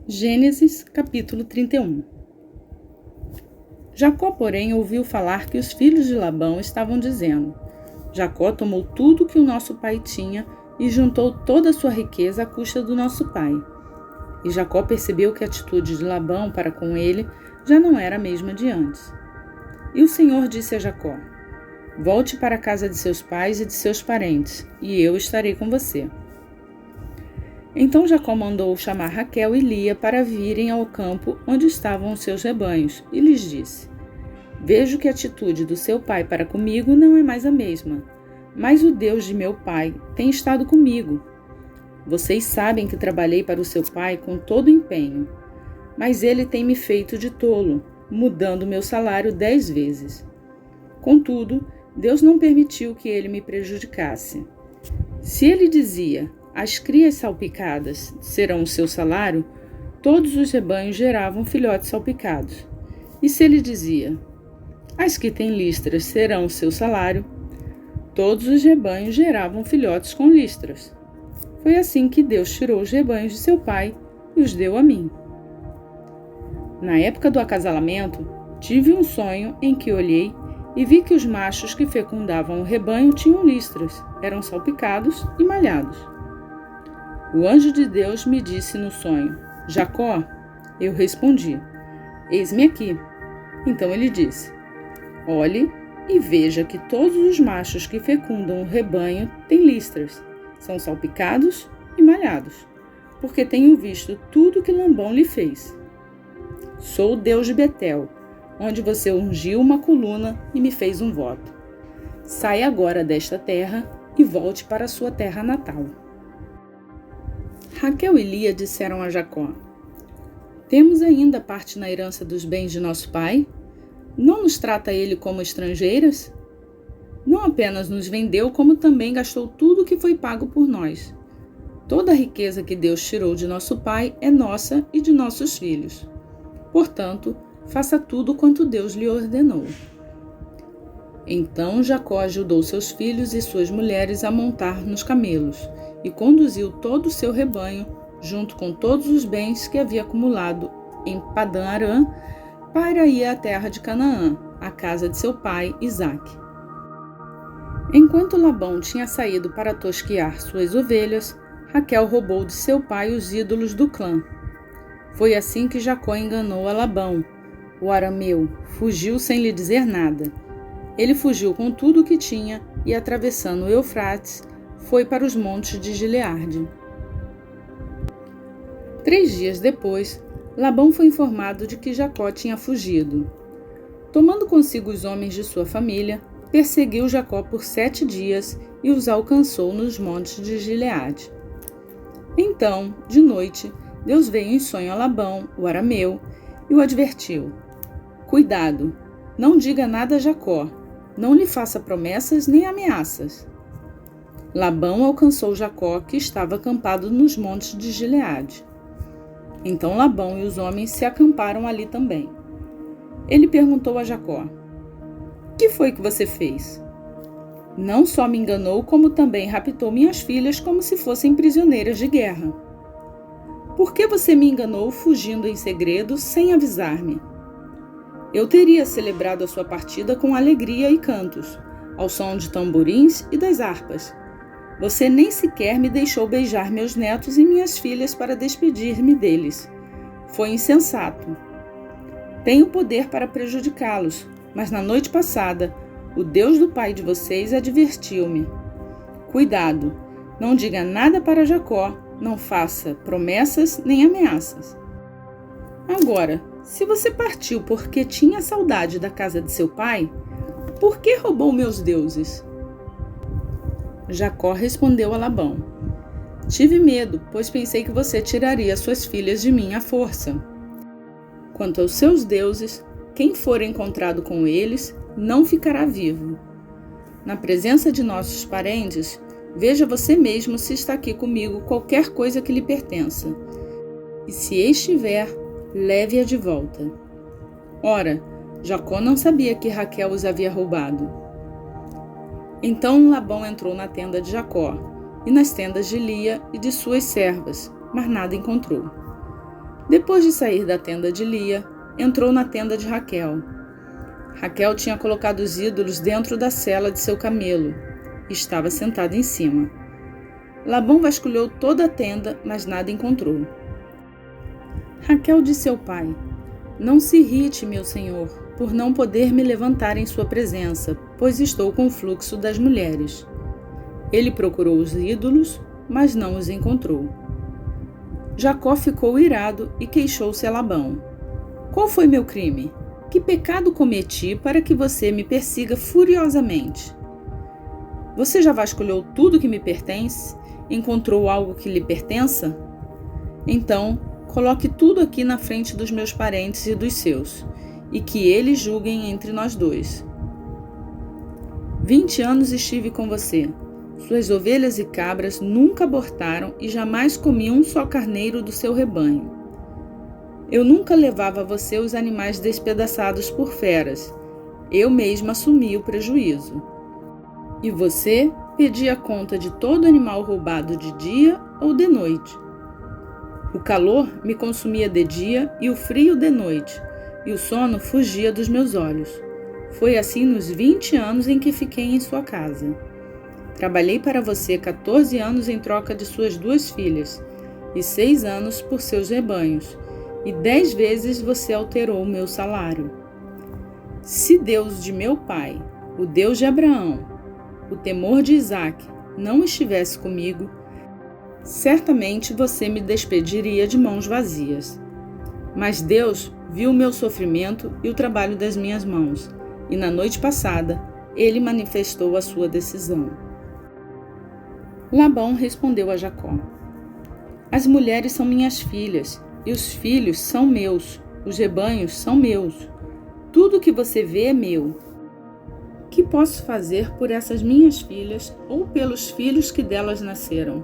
Gênesis, capítulo 31. Jacó, porém, ouviu falar que os filhos de Labão estavam dizendo: Jacó tomou tudo que o nosso pai tinha e juntou toda a sua riqueza à custa do nosso pai. E Jacó percebeu que a atitude de Labão para com ele já não era a mesma de antes. E o Senhor disse a Jacó: Volte para a casa de seus pais e de seus parentes, e eu estarei com você. Então Jacó mandou chamar Raquel e Lia para virem ao campo onde estavam os seus rebanhos, e lhes disse: Vejo que a atitude do seu pai para comigo não é mais a mesma, mas o Deus de meu pai tem estado comigo. Vocês sabem que trabalhei para o seu pai com todo empenho, mas ele tem me feito de tolo, mudando meu salário 10 vezes. Contudo, Deus não permitiu que ele me prejudicasse. Se ele dizia: As crias salpicadas serão o seu salário, todos os rebanhos geravam filhotes salpicados. E se ele dizia: As que têm listras serão o seu salário, todos os rebanhos geravam filhotes com listras. Foi assim que Deus tirou os rebanhos de seu pai e os deu a mim. Na época do acasalamento, tive um sonho em que olhei e vi que os machos que fecundavam o rebanho tinham listras, eram salpicados e malhados. O anjo de Deus me disse no sonho: Jacó? Eu respondi: Eis-me aqui. Então ele disse: Olhe e veja que todos os machos que fecundam o rebanho têm listras, são salpicados e malhados, porque tenho visto tudo que Labão lhe fez. Sou o Deus de Betel, onde você ungiu uma coluna e me fez um voto. Saia agora desta terra e volte para a sua terra natal. Raquel e Lia disseram a Jacó: Temos ainda parte na herança dos bens de nosso pai? Não nos trata ele como estrangeiras? Não apenas nos vendeu, como também gastou tudo o que foi pago por nós. Toda a riqueza que Deus tirou de nosso pai é nossa e de nossos filhos. Portanto, faça tudo quanto Deus lhe ordenou. Então Jacó ajudou seus filhos e suas mulheres a montar nos camelos e conduziu todo o seu rebanho, junto com todos os bens que havia acumulado em Padã-Arã, para ir à terra de Canaã, à casa de seu pai Isaque. Enquanto Labão tinha saído para tosquear suas ovelhas, Raquel roubou de seu pai os ídolos do clã. Foi assim que Jacó enganou a Labão, o arameu, fugiu sem lhe dizer nada. Ele fugiu com tudo o que tinha e, atravessando o Eufrates, foi para os montes de Gileade. 3 dias depois, Labão foi informado de que Jacó tinha fugido. Tomando consigo os homens de sua família, perseguiu Jacó por 7 dias e os alcançou nos montes de Gileade. Então, de noite, Deus veio em sonho a Labão, o arameu, e o advertiu: Cuidado, não diga nada a Jacó, não lhe faça promessas nem ameaças. Labão alcançou Jacó, que estava acampado nos montes de Gileade. Então Labão e os homens se acamparam ali também. Ele perguntou a Jacó: Que foi que você fez? Não só me enganou, como também raptou minhas filhas como se fossem prisioneiras de guerra. Por que você me enganou fugindo em segredo sem avisar-me? Eu teria celebrado a sua partida com alegria e cantos, ao som de tamborins e das harpas. Você nem sequer me deixou beijar meus netos e minhas filhas para despedir-me deles. Foi insensato. Tenho poder para prejudicá-los, mas na noite passada, o Deus do pai de vocês advertiu-me. Cuidado, não diga nada para Jacó, não faça promessas nem ameaças. Agora, se você partiu porque tinha saudade da casa de seu pai, por que roubou meus deuses? Jacó respondeu a Labão: Tive medo, pois pensei que você tiraria suas filhas de mim à força. Quanto aos seus deuses, quem for encontrado com eles não ficará vivo. Na presença de nossos parentes, veja você mesmo se está aqui comigo qualquer coisa que lhe pertença. E se estiver, leve-a de volta. Ora, Jacó não sabia que Raquel os havia roubado. Então Labão entrou na tenda de Jacó e nas tendas de Lia e de suas servas, mas nada encontrou. Depois de sair da tenda de Lia, entrou na tenda de Raquel. Raquel tinha colocado os ídolos dentro da sela de seu camelo e estava sentada em cima. Labão vasculhou toda a tenda, mas nada encontrou. Raquel disse ao pai: "Não se irrite, meu senhor, por não poder me levantar em sua presença, pois estou com o fluxo das mulheres." Ele procurou os ídolos, mas não os encontrou. Jacó ficou irado e queixou-se a Labão: "Qual foi meu crime? Que pecado cometi para que você me persiga furiosamente? Você já vasculhou tudo que me pertence? Encontrou algo que lhe pertença? Então, coloque tudo aqui na frente dos meus parentes e dos seus, e que eles julguem entre nós dois. 20 anos estive com você. Suas ovelhas e cabras nunca abortaram e jamais comi um só carneiro do seu rebanho. Eu nunca levava a você os animais despedaçados por feras. Eu mesma assumi o prejuízo. E você pedia conta de todo animal roubado de dia ou de noite. O calor me consumia de dia e o frio de noite, e o sono fugia dos meus olhos. Foi assim nos 20 anos em que fiquei em sua casa. Trabalhei para você 14 anos em troca de suas 2 filhas, e 6 anos por seus rebanhos, e 10 vezes você alterou o meu salário. Se Deus de meu pai, o Deus de Abraão, o temor de Isaque, não estivesse comigo, certamente você me despediria de mãos vazias. Mas Deus viu o meu sofrimento e o trabalho das minhas mãos, e na noite passada ele manifestou a sua decisão." Labão respondeu a Jacó: "As mulheres são minhas filhas, e os filhos são meus, os rebanhos são meus. Tudo que você vê é meu. Que posso fazer por essas minhas filhas ou pelos filhos que delas nasceram?"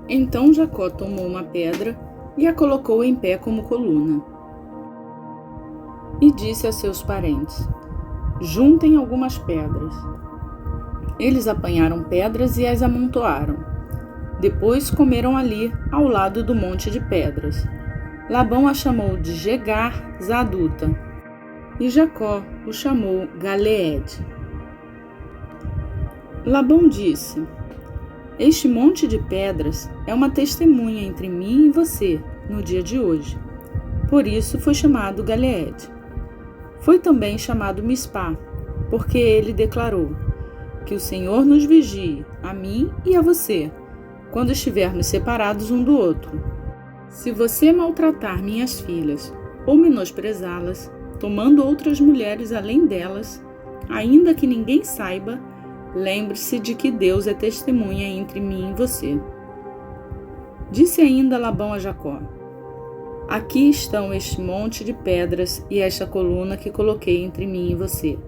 Então Jacó tomou uma pedra e a colocou em pé como coluna. E disse a seus parentes: "Juntem algumas pedras." Eles apanharam pedras e as amontoaram. Depois comeram ali, ao lado do monte de pedras. Labão a chamou de Jegar Zaduta, e Jacó o chamou Galeed. Labão disse: "Este monte de pedras é uma testemunha entre mim e você no dia de hoje." Por isso foi chamado Galeed. Foi também chamado Mispá, porque ele declarou: "Que o Senhor nos vigie, a mim e a você, quando estivermos separados um do outro. Se você maltratar minhas filhas ou menosprezá-las, tomando outras mulheres além delas, ainda que ninguém saiba, lembre-se de que Deus é testemunha entre mim e você." Disse ainda Labão a Jacó: "Aqui estão este monte de pedras e esta coluna que coloquei entre mim e você.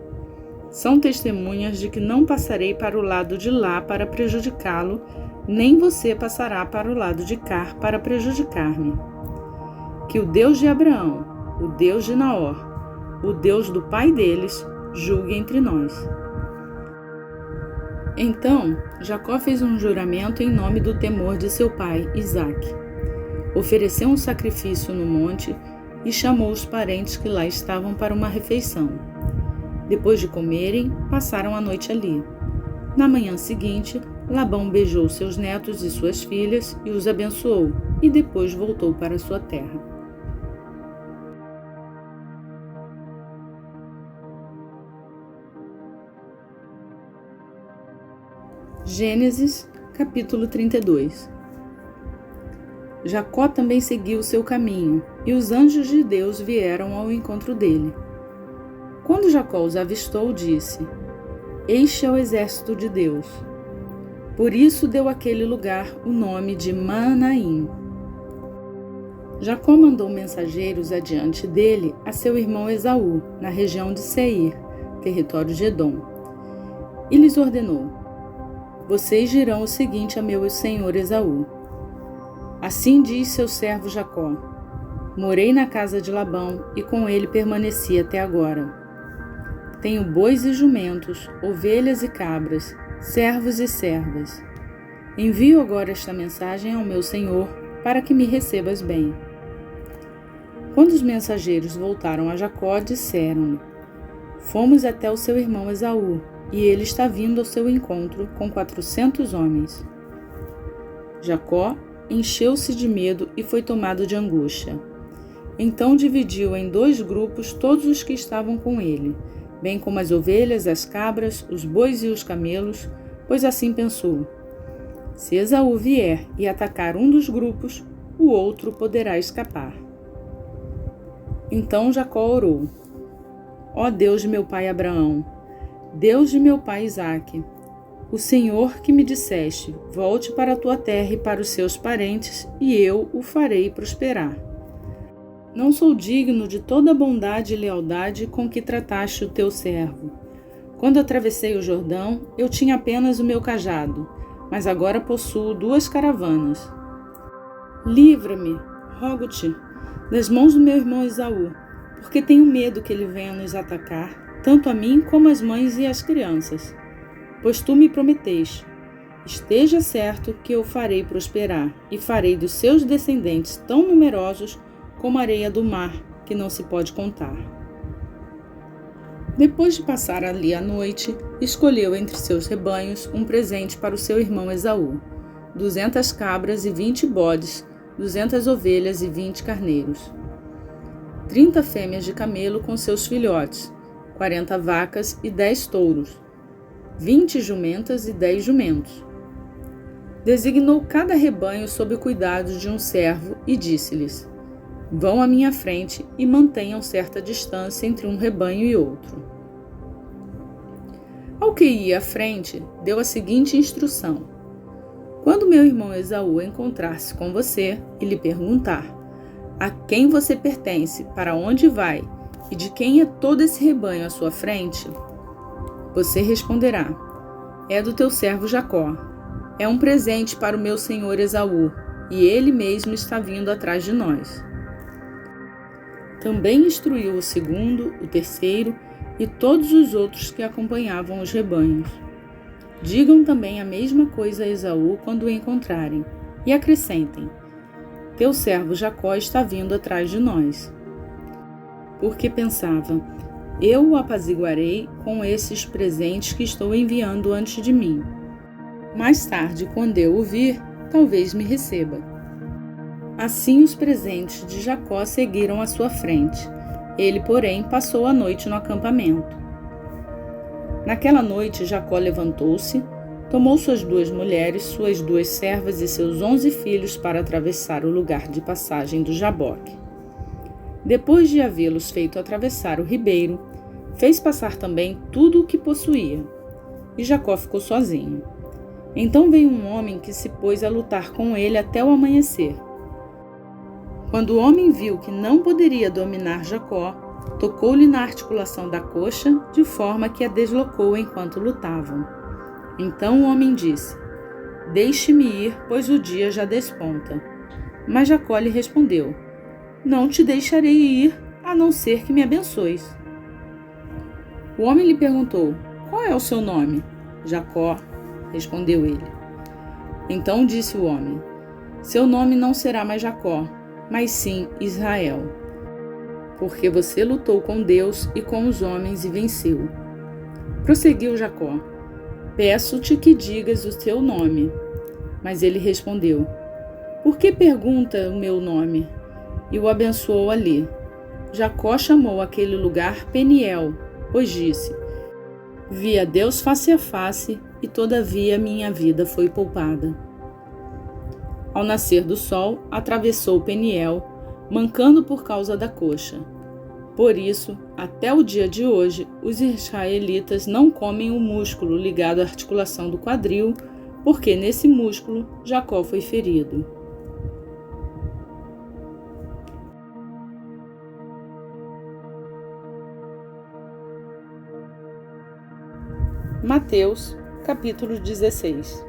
São testemunhas de que não passarei para o lado de lá para prejudicá-lo, nem você passará para o lado de cá para prejudicar-me. Que o Deus de Abraão, o Deus de Naor, o Deus do pai deles, julgue entre nós." Então Jacó fez um juramento em nome do temor de seu pai Isaque. Ofereceu um sacrifício no monte e chamou os parentes que lá estavam para uma refeição. Depois de comerem, passaram a noite ali. Na manhã seguinte, Labão beijou seus netos e suas filhas e os abençoou, e depois voltou para sua terra. Gênesis, capítulo 32. Jacó também seguiu seu caminho, e os anjos de Deus vieram ao encontro dele. Quando Jacó os avistou, disse: "Este é o exército de Deus." Por isso deu àquele lugar o nome de Manaim. Jacó mandou mensageiros adiante dele a seu irmão Esaú, na região de Seir, território de Edom. E lhes ordenou: "Vocês dirão o seguinte a meu senhor Esaú: Assim diz seu servo Jacó: Morei na casa de Labão e com ele permaneci até agora. Tenho bois e jumentos, ovelhas e cabras, servos e servas. Envio agora esta mensagem ao meu senhor, para que me recebas bem. Quando os mensageiros voltaram a Jacó, disseram-lhe: Fomos até o seu irmão Esaú, e ele está vindo ao seu encontro com 400 homens. Jacó encheu-se de medo e foi tomado de angústia. Então dividiu em 2 grupos todos os que estavam com ele, bem como as ovelhas, as cabras, os bois e os camelos, pois assim pensou: se Esaú vier e atacar um dos grupos, o outro poderá escapar. Então Jacó orou: Ó Deus de meu pai Abraão, Deus de meu pai Isaque, o Senhor que me disseste: volte para a tua terra e para os seus parentes, e eu o farei prosperar. Não sou digno de toda a bondade e lealdade com que trataste o teu servo. Quando atravessei o Jordão, eu tinha apenas o meu cajado, mas agora possuo 2 caravanas. Livra-me, rogo-te, das mãos do meu irmão Esaú, porque tenho medo que ele venha nos atacar, tanto a mim como as mães e as crianças. Pois tu me prometeste: esteja certo que eu o farei prosperar, e farei dos seus descendentes tão numerosos como a areia do mar, que não se pode contar. Depois de passar ali a noite, escolheu entre seus rebanhos um presente para o seu irmão Esaú: 200 cabras e 20 bodes, 200 ovelhas e 20 carneiros, 30 fêmeas de camelo com seus filhotes, 40 vacas e 10 touros, 20 jumentas e 10 jumentos. Designou cada rebanho sob o cuidado de um servo e disse-lhes: vão à minha frente e mantenham certa distância entre um rebanho e outro. Ao que ia à frente, deu a seguinte instrução: quando meu irmão Esaú encontrar-se com você e lhe perguntar: a quem você pertence, para onde vai e de quem é todo esse rebanho à sua frente, você responderá: é do teu servo Jacó. É um presente para o meu senhor Esaú, e ele mesmo está vindo atrás de nós. Também instruiu o segundo, o terceiro e todos os outros que acompanhavam os rebanhos. Digam também a mesma coisa a Esaú quando o encontrarem, e acrescentem: teu servo Jacó está vindo atrás de nós. Porque pensava: eu o apaziguarei com esses presentes que estou enviando antes de mim. Mais tarde, quando eu o vir, talvez me receba. Assim os presentes de Jacó seguiram à sua frente. Ele, porém, passou a noite no acampamento. Naquela noite, Jacó levantou-se, tomou suas 2 mulheres, suas 2 servas e seus 11 filhos para atravessar o lugar de passagem do Jaboque. Depois de havê-los feito atravessar o ribeiro, fez passar também tudo o que possuía. E Jacó ficou sozinho. Então veio um homem que se pôs a lutar com ele até o amanhecer. Quando o homem viu que não poderia dominar Jacó, tocou-lhe na articulação da coxa, de forma que a deslocou enquanto lutavam. Então o homem disse: deixe-me ir, pois o dia já desponta. Mas Jacó lhe respondeu: não te deixarei ir, a não ser que me abençoes. O homem lhe perguntou: qual é o seu nome? Jacó, respondeu ele. Então disse o homem: seu nome não será mais Jacó, mas sim Israel, porque você lutou com Deus e com os homens e venceu. Prosseguiu Jacó: peço-te que digas o seu nome. Mas ele respondeu: por que pergunta o meu nome? E o abençoou ali. Jacó chamou aquele lugar Peniel, pois disse: vi a Deus face a face, e todavia minha vida foi poupada. Ao nascer do sol, atravessou Peniel, mancando por causa da coxa. Por isso, até o dia de hoje, os israelitas não comem o músculo ligado à articulação do quadril, porque nesse músculo Jacó foi ferido. Mateus, capítulo 16.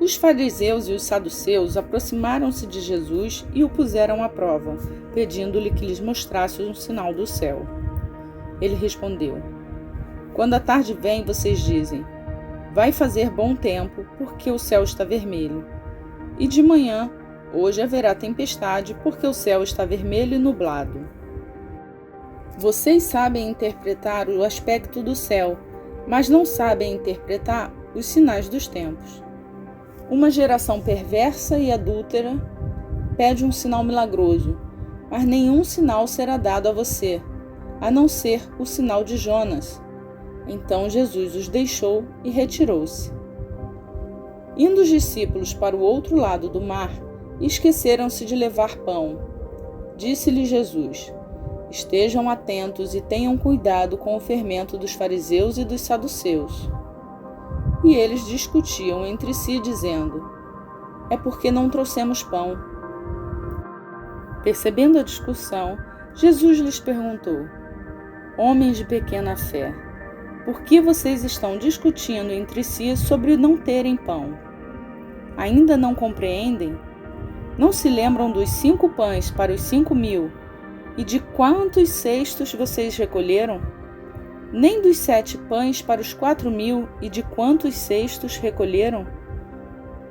Os fariseus e os saduceus aproximaram-se de Jesus e o puseram à prova, pedindo-lhe que lhes mostrasse um sinal do céu. Ele respondeu: quando a tarde vem, vocês dizem: vai fazer bom tempo, porque o céu está vermelho. E de manhã, hoje haverá tempestade, porque o céu está vermelho e nublado. Vocês sabem interpretar o aspecto do céu, mas não sabem interpretar os sinais dos tempos. Uma geração perversa e adúltera pede um sinal milagroso, mas nenhum sinal será dado a você, a não ser o sinal de Jonas. Então Jesus os deixou e retirou-se. Indo os discípulos para o outro lado do mar, esqueceram-se de levar pão. Disse-lhe Jesus: estejam atentos e tenham cuidado com o fermento dos fariseus e dos saduceus. E eles discutiam entre si, dizendo: é porque não trouxemos pão. Percebendo a discussão, Jesus lhes perguntou: homens de pequena fé, por que vocês estão discutindo entre si sobre não terem pão? Ainda não compreendem? Não se lembram dos 5 pães para os 5.000 e de quantos cestos vocês recolheram? Nem dos 7 pães para os 4.000 e de quantos cestos recolheram?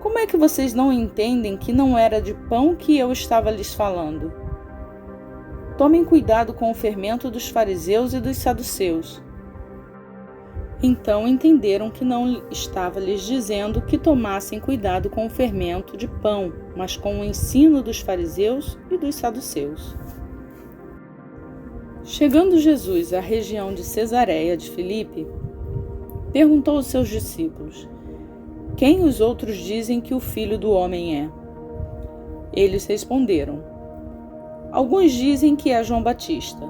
Como é que vocês não entendem que não era de pão que eu estava lhes falando? Tomem cuidado com o fermento dos fariseus e dos saduceus. Então entenderam que não estava lhes dizendo que tomassem cuidado com o fermento de pão, mas com o ensino dos fariseus e dos saduceus. Chegando Jesus à região de Cesareia de Filipe, perguntou aos seus discípulos: quem os outros dizem que o Filho do Homem é? Eles responderam: alguns dizem que é João Batista,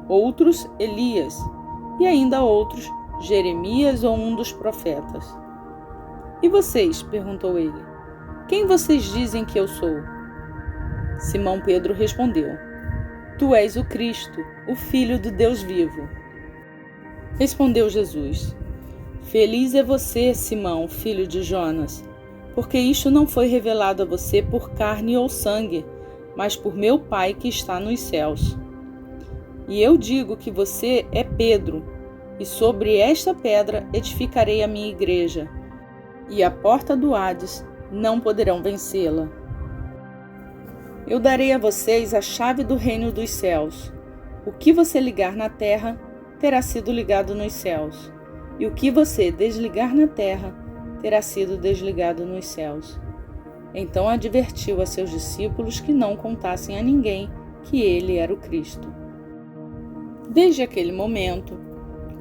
outros Elias, e ainda outros Jeremias ou um dos profetas. E vocês? Perguntou ele. Quem vocês dizem que eu sou? Simão Pedro respondeu: tu és o Cristo, o Filho do Deus vivo. Respondeu Jesus: feliz é você, Simão, filho de Jonas, porque isto não foi revelado a você por carne ou sangue, mas por meu Pai que está nos céus. E eu digo que você é Pedro, e sobre esta pedra edificarei a minha igreja, e a porta do Hades não poderão vencê-la. Eu darei a vocês a chave do reino dos céus. O que você ligar na terra terá sido ligado nos céus, e o que você desligar na terra terá sido desligado nos céus. Então advertiu a seus discípulos que não contassem a ninguém que ele era o Cristo. Desde aquele momento,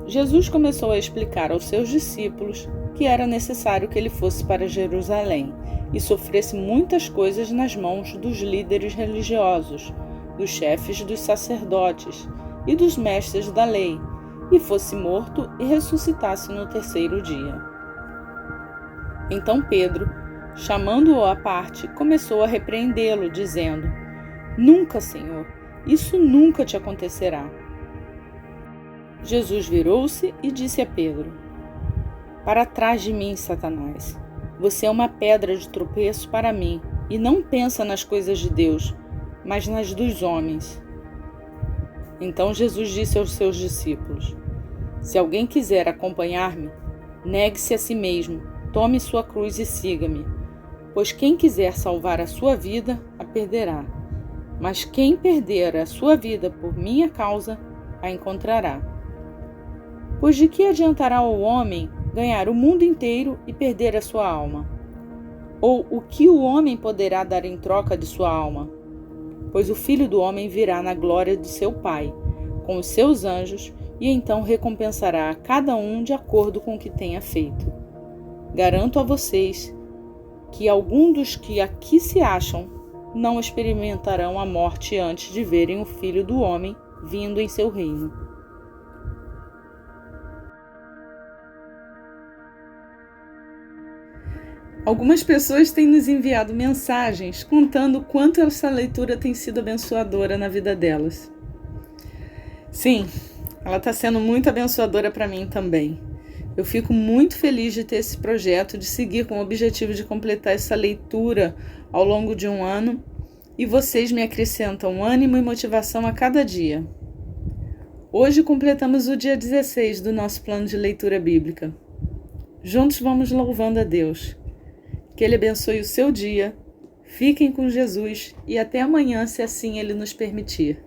Jesus começou a explicar aos seus discípulos que era necessário que ele fosse para Jerusalém e sofresse muitas coisas nas mãos dos líderes religiosos, dos chefes dos sacerdotes e dos mestres da lei, e fosse morto e ressuscitasse no 3º dia. Então Pedro, chamando-o à parte, começou a repreendê-lo, dizendo: nunca, Senhor, isso nunca te acontecerá. Jesus virou-se e disse a Pedro: para trás de mim, Satanás, você é uma pedra de tropeço para mim, e não pensa nas coisas de Deus, mas nas dos homens. Então Jesus disse aos seus discípulos: se alguém quiser acompanhar-me, negue-se a si mesmo, tome sua cruz e siga-me. Pois quem quiser salvar a sua vida, a perderá. Mas quem perder a sua vida por minha causa, a encontrará. Pois de que adiantará ao homem ganhar o mundo inteiro e perder a sua alma? Ou o que o homem poderá dar em troca de sua alma? Pois o Filho do Homem virá na glória de seu Pai, com os seus anjos, e então recompensará a cada um de acordo com o que tenha feito. Garanto a vocês que alguns dos que aqui se acham não experimentarão a morte antes de verem o Filho do Homem vindo em seu reino. Algumas pessoas têm nos enviado mensagens contando quanto essa leitura tem sido abençoadora na vida delas. Sim, ela está sendo muito abençoadora para mim também. Eu fico muito feliz de ter esse projeto, de seguir com o objetivo de completar essa leitura ao longo de um ano, e vocês me acrescentam ânimo e motivação a cada dia. Hoje completamos o dia 16 do nosso plano de leitura bíblica. Juntos vamos louvando a Deus. Que Ele abençoe o seu dia Fiquem com Jesus e até amanhã, se assim Ele nos permitir.